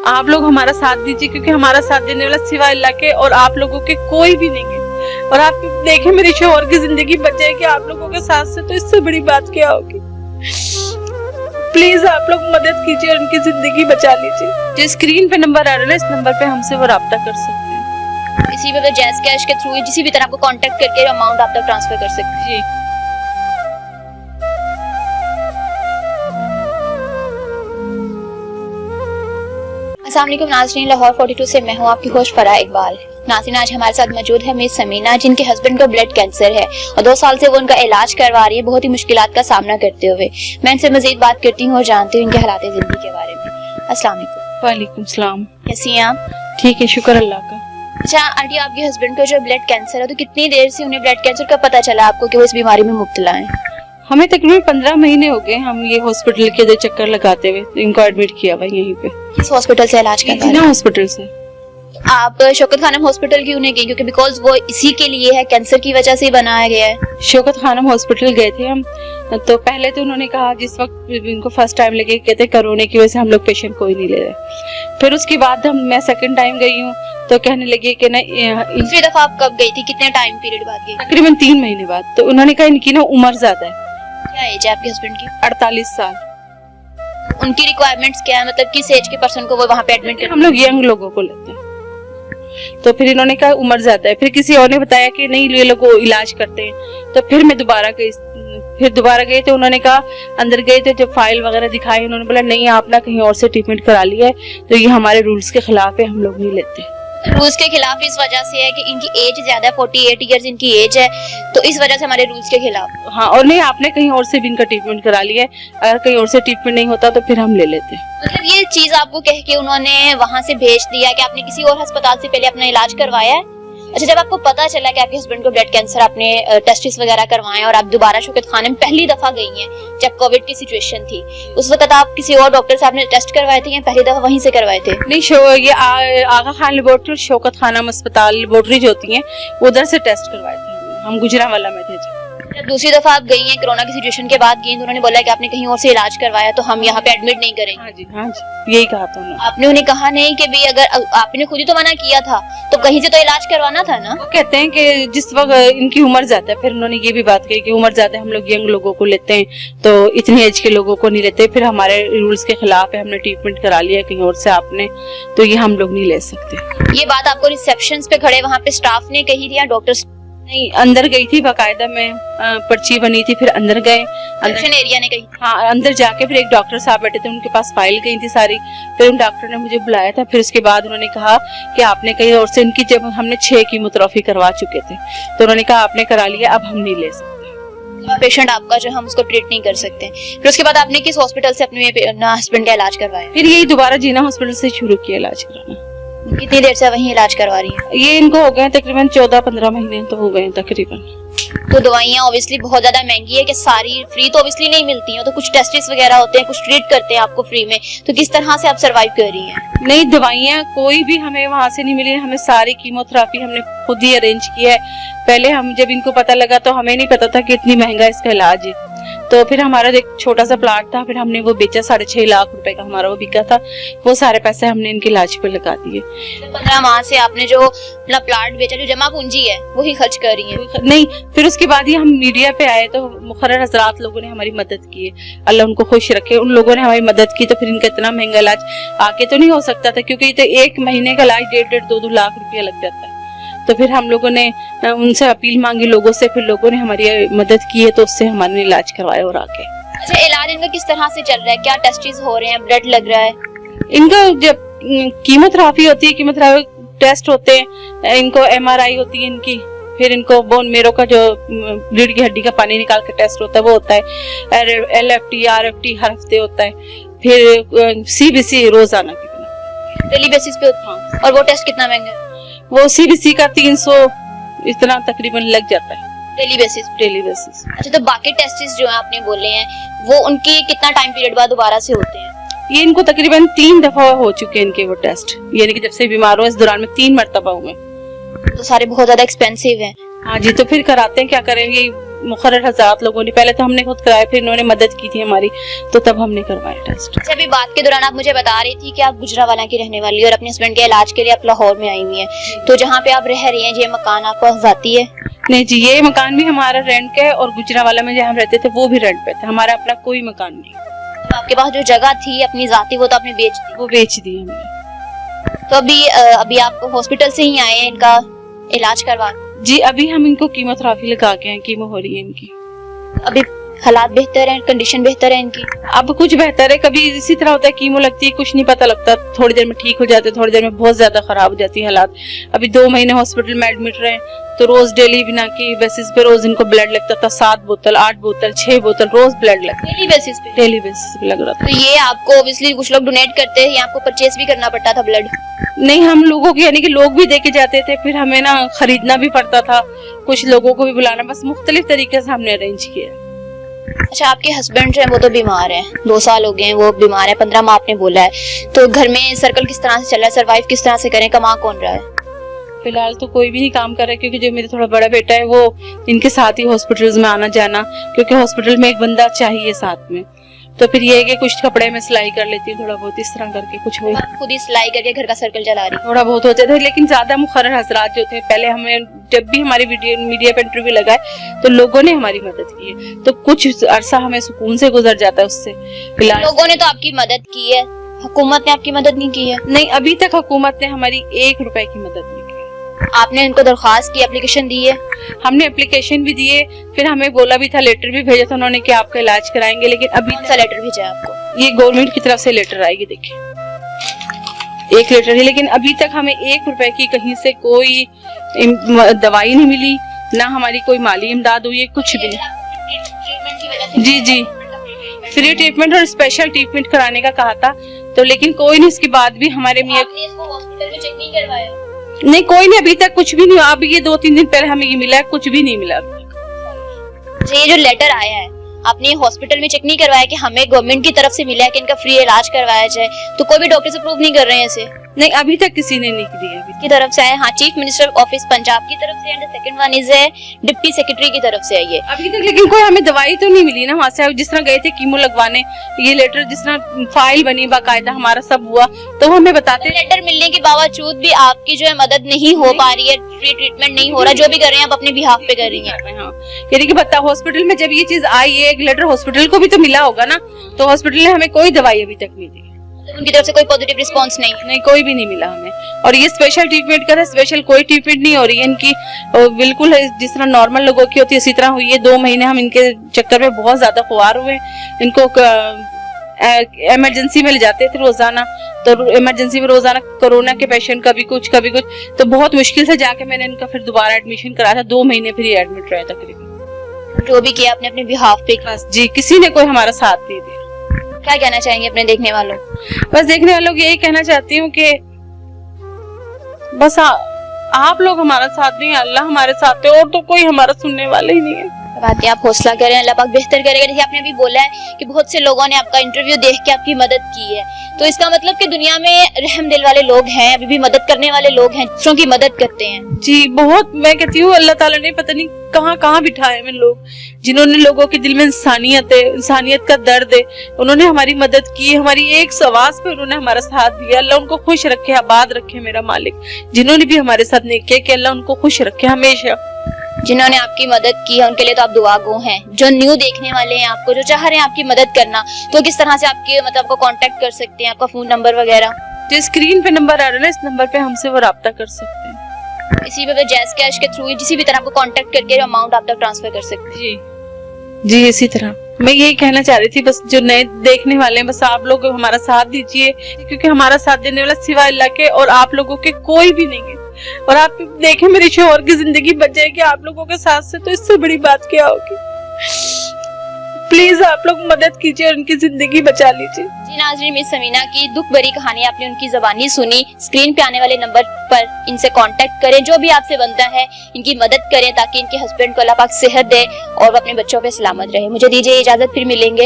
आप लोग हमारा साथ दीजिए, क्योंकि हमारा साथ देने वाला सिवाय अल्लाह के और आप लोगों के कोई भी नहीं है। और आप देखें मेरे शौहर की जिंदगी बच जाएगी आप लोगों के साथ से, तो इससे बड़ी बात क्या होगी। प्लीज आप लोग मदद कीजिए और उनकी जिंदगी बचा लीजिए। जो स्क्रीन पे नंबर आ रहा है ना, इस नंबर पे हमसे वो राब्ता कर सकते हैं। इसी पे जैज़ कैश के थ्रू किसी भी तरह आपको कांटेक्ट करके अमाउंट आप तक ट्रांसफर कर सकते हैं। अस्सलाम वालेकुम नाज़रीन, लाहौर 42 से मैं हूँ आपकी होस्ट फराह इकबाल। नाज़रीन, आज हमारे साथ मौजूद है मिस समीना, जिनके हस्बैंड को ब्लड कैंसर है और 2 साल से वो उनका इलाज करवा रही है, बहुत ही मुश्किलात का सामना करते हुए। मैं इनसे मजीद बात करती हूँ और जानती हूँ इनके हालात जिंदगी के बारे में। अस्सलाम वालेकुम। वालेकुम सलाम। कैसी हैं आप? ठीक है, शुक्र अल्लाह का। अच्छा आंटी, आपके हस्बैंड को जो ब्लड कैंसर है, तो कितनी देर से उन्हें ब्लड कैंसर का पता चला आपको कि वो इस बीमारी में मुब्तला है? हमें तकरीबन 15 महीने हो गए हम ये हॉस्पिटल के चक्कर लगाते हुए। इनको एडमिट किया हुआ यहीं पे। किस हॉस्पिटल से इलाज करवा रहे हैं? ना हॉस्पिटल से। आप शौकत खानम हॉस्पिटल क्यों नहीं गए? क्योंकि बिकॉज वो इसी के लिए है, कैंसर की वजह से ही बनाया गया है। शौकत खानम हॉस्पिटल गए थे हम, तो पहले तो उन्होंने कहा, जिस वक्त इनको फर्स्ट टाइम लगे, कहते कोरोना की वजह से हम लोग पेशेंट कोई नहीं ले रहे। फिर उसके बाद मैं सेकंड टाइम गई हूँ, तो कहने लगे कि ना दूसरी दफा आप कब गई थी, कितने टाइम पीरियड बाद गई? तकरीबन 3 महीने बाद। तो उन्होंने कहा इनकी ना उम्र ज्यादा है। क्या एज है आपके हस्बैंड की? 48 साल। उनकी रिक्वायरमेंट्स क्या है, मतलब किस एज के पर्सन को वो वहाँ पे एडमिट करते? हम लोग यंग लोगों को लेते हैं। तो फिर इन्होंने कहा उम्र ज्यादा है। फिर किसी और ने बताया कि नहीं ये लोग इलाज करते हैं। तो फिर मैं दोबारा गई तो उन्होंने कहा, अंदर गए थे, जब फाइल वगैरह दिखाई, उन्होंने बोला नहीं आप ना कहीं और से ट्रीटमेंट करा लिया है, तो ये हमारे रूल्स के खिलाफ है, हम लोग नहीं लेते। रूल्स के खिलाफ इस वजह से है कि इनकी एज ज्यादा है, 48 इयर्स इनकी एज है, तो इस वजह से हमारे रूल्स के खिलाफ। हाँ, और नहीं आपने कहीं और से भी इनका ट्रीटमेंट करा लिया है, अगर कहीं और से ट्रीटमेंट नहीं होता तो फिर हम ले लेते। मतलब ये चीज आपको कह के उन्होंने वहाँ से भेज दिया कि आपने किसी और अस्पताल से पहले अपना इलाज करवाया है? अच्छा, जब आपको पता चला कि आपके हस्बैंड को ब्लड कैंसर, आपने टेस्टिस वगैरह करवाए और आप दोबारा शौकत खाने में पहली दफा गई हैं जब कोविड की सिचुएशन थी, उस वक्त आप किसी और डॉक्टर से आपने टेस्ट करवाए थे या पहली दफा वहीं से करवाए थे? नहीं, ये आगा खान लेबोरेटरी, शौकत खानम अस्पताल लेबोरेटरी जो होती हैं, उधर से टेस्ट करवाए थे। हम गुजरांवाला में थे। जब दूसरी दफा आप गई हैं कोरोना की सिचुएशन के बाद गई, तो उन्होंने बोला कि आपने कहीं और से इलाज करवाया, तो हम यहाँ पे एडमिट नहीं करेंगे। हाँ जी, यही कहा था उन्होंने। आपने उन्हें कहा नहीं कि भाई अगर आपने खुद ही तो मना किया था, तो कहीं से तो इलाज करवाना था ना? वो कहते हैं कि जिस वक्त इनकी उम्र ज्यादा है, फिर उन्होंने ये भी बात कही कि उम्र ज्यादा है, हम लोग यंग लोगों को लेते हैं, तो इतनी एज के लोगों को नहीं लेते। फिर हमारे रूल्स के खिलाफ है, हमने ट्रीटमेंट करा लिया कहीं और से आपने, तो ये हम लोग नहीं ले सकते। ये बात आपको रिसेप्शन पे खड़े वहाँ पे स्टाफ ने कही थी या डॉक्टर्स? नहीं, अंदर गई थी, बाकायदा में पर्ची बनी थी, फिर अंदर गए, रिसेप्शन एरिया ने कही? हाँ, अंदर जाके फिर एक डॉक्टर साहब बैठे थे, उनके पास फाइल गई थी सारी। फिर उन डॉक्टर ने मुझे बुलाया था। फिर उसके बाद उन्होंने कहा कि आपने कहीं और से, इनकी जब हमने 6 कीमोथेरेपी करवा चुके थे, तो उन्होंने कहा आपने करा लिया, अब हम नहीं ले सकते। पेशेंट आपका जो हम उसको ट्रीट नहीं कर सकते। फिर उसके बाद आपने किस हॉस्पिटल से अपने हस्बैंड का इलाज करवाया? फिर यही दोबारा जीना हॉस्पिटल से शुरू किया इलाज कराना। कितनी देर से वहीं इलाज करवा रही हैं? ये इनको हो गए तकरीबन 14-15 महीने तो हो गए तकरीबन। तो दवाइयाँ ऑब्वियसली बहुत ज्यादा महंगी है कि सारी फ्री तो ऑब्वियसली नहीं मिलती हैं, तो कुछ टेस्टिस वगैरह होते हैं, कुछ ट्रीट करते हैं आपको फ्री में, तो किस तरह से आप सरवाइव कर रही हैं? नहीं, दवाइयाँ कोई भी हमें वहाँ से नहीं मिली। हमें सारी कीमोथेरेपी हमने खुद ही अरेंज किया है। पहले हम जब इनको पता लगा तो हमें नहीं पता था कि इतनी महंगा इसका इलाज है। तो फिर हमारा एक छोटा सा प्लाट था, फिर हमने वो बेचा, 6.5 लाख रुपए का हमारा वो बिका था। वो सारे पैसे हमने इनके इलाज पे लगा दिए। 15 माह से आपने जो अपना प्लाट बेचा, जो जमा पूंजी है वही खर्च कर रही हैं? नहीं, फिर उसके बाद ही हम मीडिया पे आए तो मुखर्रर हजरात लोगों ने हमारी मदद की है, अल्लाह उनको खुश रखे। उन लोगों ने हमारी मदद की, तो फिर इनका इतना महंगा इलाज आके तो नहीं हो सकता था, क्योंकि तो 1 महीने का इलाज 1.5-2 लाख रुपया लग जाता है। तो फिर हम लोगों ने उनसे अपील मांगी लोगों से, फिर लोगों ने हमारी मदद की है, तो उससे हमारे इलाज करवाया और आके। अच्छा, इलाज इनका किस तरह से चल रहा है? क्या टेस्टिस हो रहे हैं, ब्लड लग रहा है? इनका जब कीमोथेरेपी होती है, कीमोथेरेपी टेस्ट होते हैं, इनको MRI होती है इनकी, फिर इनको बोन मेरो का जो रीढ़ की हड्डी का पानी निकाल के टेस्ट होता है वो होता है, LFT RFT हर हफ्ते होता है, फिर CBC रोजाना की डेली बेसिस पे होता है। और वो टेस्ट कितना महंगा है? वो CBC का 300 इतना तकरीबन लग जाता है डेली बेसिस। अच्छा, तो बाकी टेस्टिस जो है आपने बोले हैं, वो उनकी कितना टाइम पीरियड बाद दोबारा से होते हैं? ये इनको तकरीबन 3 दफा हो चुके हैं इनके वो टेस्ट, यानी कि जब से बीमार हुए इस दौरान में 3 मरतबा हुए। तो सारे बहुत ज्यादा एक्सपेंसिव हैं। हाँ जी, तो फिर कराते हैं, क्या करेंगे, मुखर्रर हज़रात लोगों ने, पहले तो हमने खुद कराया, फिर इन्होंने मदद की थी हमारी, तो तब हमने करवाया टेस्ट। अच्छा, अभी बात के दौरान आप मुझे बता रही थी कि आप गुजरावाला की रहने वाली और अपने हस्बैंड के इलाज के लिए आप लाहौर में आई हुई हैं, तो जहाँ पे आप रह रही हैं ये मकान आपको जाती है? नहीं जी, ये मकान भी हमारा रेंट का है और गुजरावाला में जहाँ हम रहते थे वो भी रेंट पे था, हमारा अपना कोई मकान नहीं। तो आपके पास जो जगह थी अपनी जाती वो तो आपने बेच दी? वो बेच दी हमने। तो अभी आप हॉस्पिटल से ही आए हैं इनका इलाज करवा? जी, अभी हम इनको कीमोथेरेपी लगा के हैं, कीमो हो रही है इनकी। अभी हालात बेहतर हैं, कंडीशन बेहतर है इनकी? अब कुछ बेहतर है, कभी इसी तरह होता है कीमो लगती है, कुछ नहीं पता लगता, थोड़ी देर में ठीक हो जाते, थोड़ी देर में बहुत ज्यादा खराब हो जाती है हालात। अभी 2 महीने हॉस्पिटल में एडमिट रहे, तो रोज डेली बिना की बेसिस पे रोज इनको ब्लड लगता था, 7 बोतल 8 बोतल 6 बोतल रोज ब्लड लगता, डेली बेसिस पे? डेली बेसिस पे लग रहा था। तो ये आपको ऑब्वियसली कुछ लोग डोनेट करते हैं या आपको परचेस भी करना पड़ता था ब्लड? नहीं, हम लोगों के यानी कि लोग भी देके जाते थे, फिर हमें ना खरीदना भी पड़ता था, कुछ लोगों को भी बुलाना, बस मुख्तलिफ तरीके से हमने अरेंज किया। अच्छा, आपके हस्बैंड जो है वो तो बीमार हैं, 2 साल हो गए हैं वो बीमार है, 15 माह आपने बोला है, तो घर में सर्कल किस तरह से चल रहा है, सरवाइव किस तरह से करें, कमा कौन रहा है? फिलहाल तो कोई भी नहीं काम कर रहा है, क्योंकि जो मेरा थोड़ा बड़ा बेटा है वो इनके साथ ही हॉस्पिटल्स में आना जाना, क्योंकि हॉस्पिटल में एक बंदा चाहिए साथ में, तो फिर ये है कि कुछ कपड़े में सिलाई कर लेती हूँ थोड़ा बहुत, इस तरह करके कुछ हो, खुद ही सिलाई करके घर का सर्कल चला रही? थोड़ा बहुत होते थे, लेकिन ज्यादा मुखर्रर हजरात जो थे, पहले हमें जब भी हमारी मीडिया पे इंटरव्यू लगाए तो लोगों ने हमारी मदद की है, तो कुछ अरसा हमें सुकून से गुजर जाता है उससे। फिलहाल लोगों ने तो आपकी मदद की है, हुकूमत ने आपकी मदद नहीं की है? नहीं, अभी तक हुकूमत ने हमारी 1 रुपए की मदद नहीं की। आपने उनको दरख्वास्त की, एप्लीकेशन दी है? हमने एप्लीकेशन भी दिए, फिर हमें बोला भी था, लेटर भी भेजा था उन्होंने कि आपका इलाज कराएंगे, लेकिन अभी कौन सा लेटर भेजा है आपको? ये गवर्नमेंट की तरफ से लेटर आएगी, देखिए 1 लेटर है, लेकिन अभी तक हमें 1 रुपए की कहीं से कोई दवाई नहीं मिली, ना हमारी कोई माली इमदाद हुई है, कुछ भी नहीं। जी जी, फ्री ट्रीटमेंट और स्पेशल ट्रीटमेंट कराने का कहा था, तो लेकिन कोई नहीं, इसके बाद भी हमारे मियां इसको हॉस्पिटल में चेक नहीं करवाया? नहीं, कोई नहीं, अभी तक कुछ भी नहीं हुआ। अब ये 2-3 दिन पहले हमें ये मिला है, कुछ भी नहीं मिला। ये जो लेटर आया है आपने हॉस्पिटल में चेक नहीं करवाया कि हमें गवर्नमेंट की तरफ से मिला है कि इनका फ्री इलाज करवाया जाए, तो कोई भी डॉक्टर से प्रूव नहीं कर रहे हैं इसे? नहीं, अभी तक किसी ने नहीं किया अभी की तरफ से आया। हाँ, चीफ मिनिस्टर ऑफिस पंजाब की तरफ से, and second one is deputy secretary की तरफ से है ये अभी तक, लेकिन कोई हमें दवाई तो नहीं मिली ना वहाँ से। जिस तरह गए थे कीमो लगवाने, ये लेटर जिस तरह फाइल बनी बाकायदा, हमारा सब हुआ, तो हमें बताते। लेटर मिलने के बावजूद भी आपकी जो है मदद नहीं हो पा रही है, फ्री ट्रीटमेंट नहीं हो रहा, जो भी कर रहे हैं आप अपने बिहाफ पे कर रही हैं। यानी कि बता, हॉस्पिटल में जब ये चीज आई है, एक लेटर हॉस्पिटल को भी तो मिला होगा ना, तो हॉस्पिटल ने हमें कोई दवाई अभी तक नहीं दी, उनकी तरफ से कोई पॉजिटिव रिस्पांस नहीं, कोई भी नहीं मिला हमें। और ये स्पेशल ट्रीटमेंट का स्पेशल कोई ट्रीटमेंट नहीं हो रही है इनकी, बिल्कुल जिस तरह नॉर्मल लोगों की होती है इसी तरह हुई है। 2 महीने हम इनके चक्कर में बहुत ज्यादा खुआर हुए, इनको इमरजेंसी में ले जाते थे रोजाना, तो इमरजेंसी में रोजाना कोरोना के पेशेंट, कभी कुछ, तो बहुत मुश्किल से जाके मैंने इनका फिर दोबारा एडमिशन कराया था। 2 महीने फिर ये एडमिट रहे तकरीबन। जो भी किया आपने अपने बिहाफ पे किया? जी, किसी ने कोई हमारा साथ नहीं दिया। क्या कहना चाहेंगे अपने देखने वालों? बस देखने वालों को यही कहना चाहती हूँ कि बस आप लोग हमारा साथ नहीं, अल्लाह हमारे साथ है, और तो कोई हमारा सुनने वाला ही नहीं है। बात है, आप हौसला करें, अल्लाह पाक बेहतर करेगा। जैसे आपने अभी बोला है कि बहुत से लोगों ने आपका इंटरव्यू देख के आपकी मदद की है, तो इसका मतलब कि दुनिया में रहम दिल वाले लोग हैं, अभी भी मदद करने वाले लोग हैं, दूसरों की मदद करते हैं। जी, बहुत, मैं कहती हूँ अल्लाह ताला ने पता नहीं कहाँ कहाँ बिठाए हैं लोग, जिन्होंने लोगों के दिल में इंसानियत है, इंसानियत का दर्द है, उन्होंने हमारी मदद की, हमारी एक आवाज पे उन्होंने हमारा साथ दिया। अल्लाह उनको खुश रखे, आबाद रखे मेरा मालिक। जिन्होंने भी हमारे साथ नेक किया, कि अल्लाह उनको खुश रखे हमेशा। जिन्होंने आपकी मदद की है उनके लिए तो आप दुआ गो हैं। जो न्यू देखने वाले हैं आपको, जो चाह रहे हैं आपकी मदद करना, तो किस तरह से आपके मतलब आपको कांटेक्ट कर सकते हैं, आपका फोन नंबर वगैरह? जो स्क्रीन पे नंबर आ रहा है ना, इस नंबर पे हमसे वो राब्ता कर सकते हैं। इसी पे जैज़ कैश के थ्रू किसी भी तरह आपको कांटेक्ट करके अमाउंट आप तक ट्रांसफर कर सकते हैं। जी, इसी तरह मैं यही कहना चाह रही थी, बस जो नए देखने वाले हैं, बस आप लोग हमारा साथ दीजिए, क्योंकि हमारा साथ देने वाला सिवाय अल्लाह के और आप लोगों के कोई भी नहीं है। और आप देखें मेरे शौहर की जिंदगी बच जाएगी आप लोगों के साथ से, तो इससे बड़ी बात क्या होगी। प्लीज आप लोग मदद कीजिए और उनकी जिंदगी बचा लीजिए। जी नाज़रीन, मिस समीना की दुख भरी कहानी आपने उनकी ज़बानी सुनी। स्क्रीन पे आने वाले नंबर पर इनसे कांटेक्ट करें, जो भी आपसे बनता है इनकी मदद करें, ताकि इनके हस्बैंड को अल्लाह पाक सेहत दे और वो अपने बच्चों पे सलामत रहे। मुझे दीजिए इजाजत, फिर मिलेंगे।